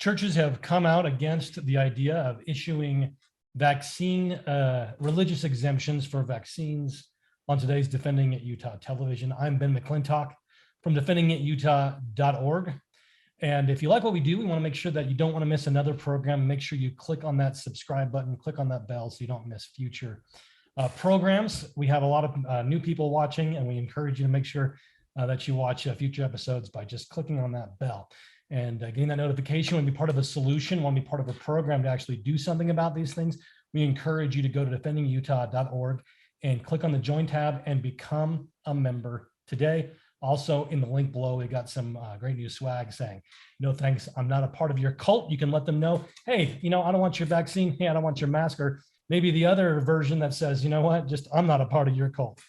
churches have come out against the idea of issuing religious exemptions for vaccines on today's Defending It Utah television. I'm Ben McClintock from defendingitutah.org. And if you like what we do, we want to make sure that you don't want to miss another program. Make sure you click on that subscribe button, click on that bell so you don't miss future programs. We have a lot of new people watching, and we encourage you to make sure that you watch future episodes by just clicking on that bell and getting that notification. Want to be part of a solution, want to be part of a program to actually do something about these things. We encourage you to go to defendingutah.org and click on the join tab and become a member today. Also, in the link below, we got some great new swag saying, no thanks, I'm not a part of your cult. You can let them know, hey, I don't want your vaccine. Hey, I don't want your mask. Or maybe the other version that says, you know what, just I'm not a part of your cult.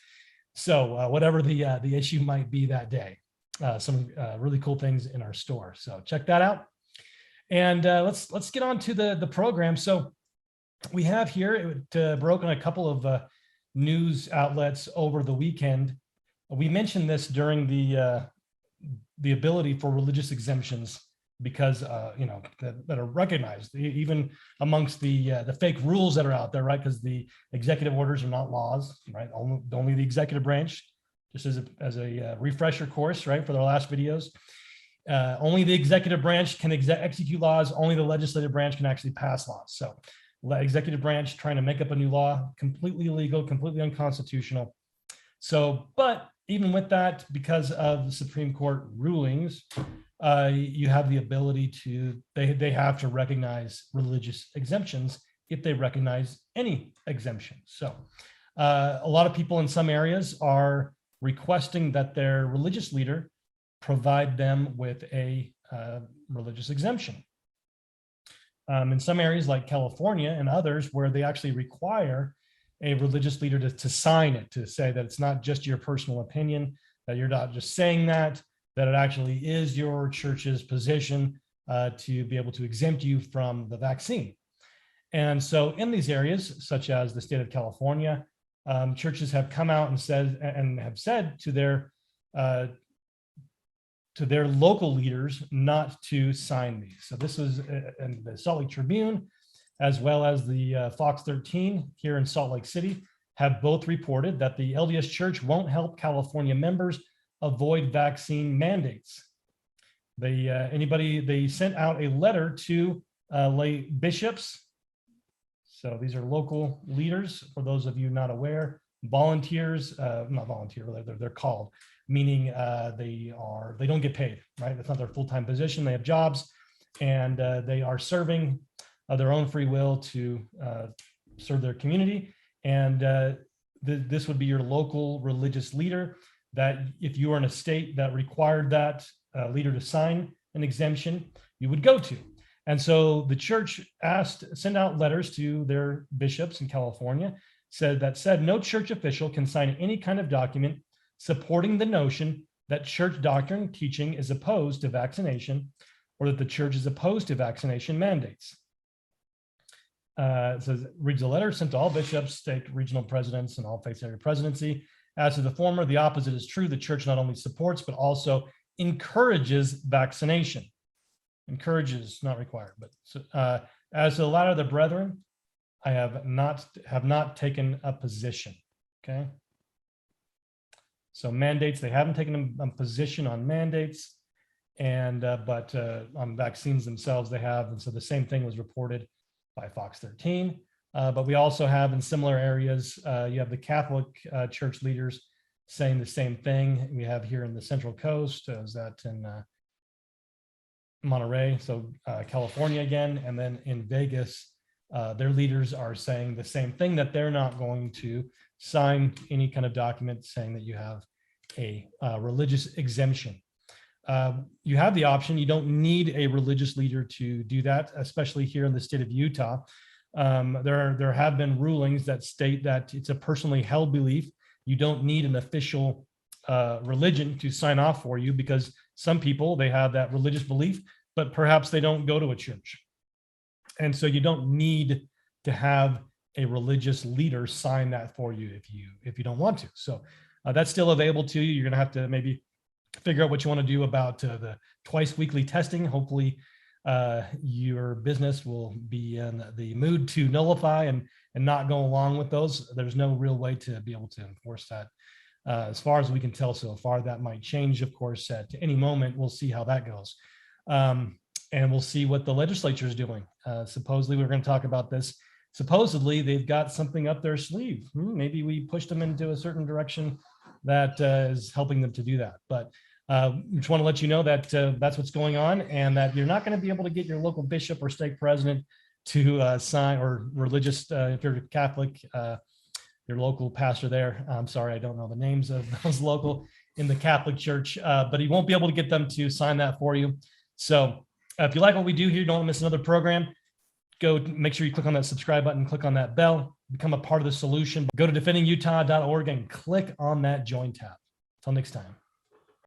So whatever the issue might be that day, some really cool things in our store. So check that out. And let's get on to the program. So we have here, it broke on a couple of news outlets over the weekend. We mentioned this during the ability for religious exemptions because that are recognized even amongst the fake rules that are out there, right? Because the executive orders are not laws, right? Only the executive branch, just as a refresher course, right? For their last videos, only the executive branch can execute laws. Only the legislative branch can actually pass laws. So, executive branch trying to make up a new law, completely illegal, completely unconstitutional. So, but even with that, because of the Supreme Court rulings, you have the ability to, they have to recognize religious exemptions if they recognize any exemption. So a lot of people in some areas are requesting that their religious leader provide them with a religious exemption. In some areas like California and others where they actually require a religious leader to sign it, to say that it's not just your personal opinion, that you're not just saying that it actually is your church's position to be able to exempt you from the vaccine. And so in these areas, such as the state of California, churches have come out and have said to their local leaders not to sign these. So this was in the Salt Lake Tribune, as well as the Fox 13 here in Salt Lake City, have both reported that the LDS Church won't help California members avoid vaccine mandates. They sent out a letter to lay bishops. So these are local leaders, for those of you not aware, volunteers, not volunteer, they're called, meaning they don't get paid, right? That's not their full-time position. They have jobs, and they are serving of their own free will to serve their community. And this would be your local religious leader, that if you are in a state that required that leader to sign an exemption, you would go to. And so the church sent out letters to their bishops in California, said no church official can sign any kind of document supporting the notion that church doctrine teaching is opposed to vaccination, or that the church is opposed to vaccination mandates. It says, reads a letter sent to all bishops, stake regional presidents, and all faith area presidency. As to the former, the opposite is true. The church not only supports, but also encourages vaccination. Encourages, not required. But as to the latter, the brethren, I have not taken a position. Okay. So mandates, they haven't taken a position on mandates, and but on vaccines themselves, they have. And so the same thing was reported by Fox 13. But we also have in similar areas, you have the Catholic church leaders saying the same thing. We have here in the Central Coast, is that in Monterey, so California again, and then in Vegas, their leaders are saying the same thing, that they're not going to sign any kind of document saying that you have a religious exemption. You have the option. You don't need a religious leader to do that, especially here in the state of Utah. There have been rulings that state that it's a personally held belief. You don't need an official religion to sign off for you, because some people, they have that religious belief, but perhaps they don't go to a church. And so you don't need to have a religious leader sign that for you if you don't want to. So that's still available to you. You're going to have to maybe figure out what you want to do about the twice weekly testing. Hopefully your business will be in the mood to nullify and not go along with those. There's no real way to be able to enforce that. As far as we can tell so far, that might change, of course, at any moment. We'll see how that goes. And we'll see what the legislature is doing. Supposedly, we're going to talk about this. Supposedly, they've got something up their sleeve. Maybe we pushed them into a certain direction that is helping them to do that. But just want to let you know that that's what's going on, and that you're not going to be able to get your local bishop or stake president to sign, or religious, if you're Catholic, your local pastor there. I'm sorry, I don't know the names of those local in the Catholic Church, but he won't be able to get them to sign that for you. So if you like what we do here, don't miss another program, go make sure you click on that subscribe button, click on that bell, become a part of the solution. Go to defendingutah.org and click on that join tab. Until next time.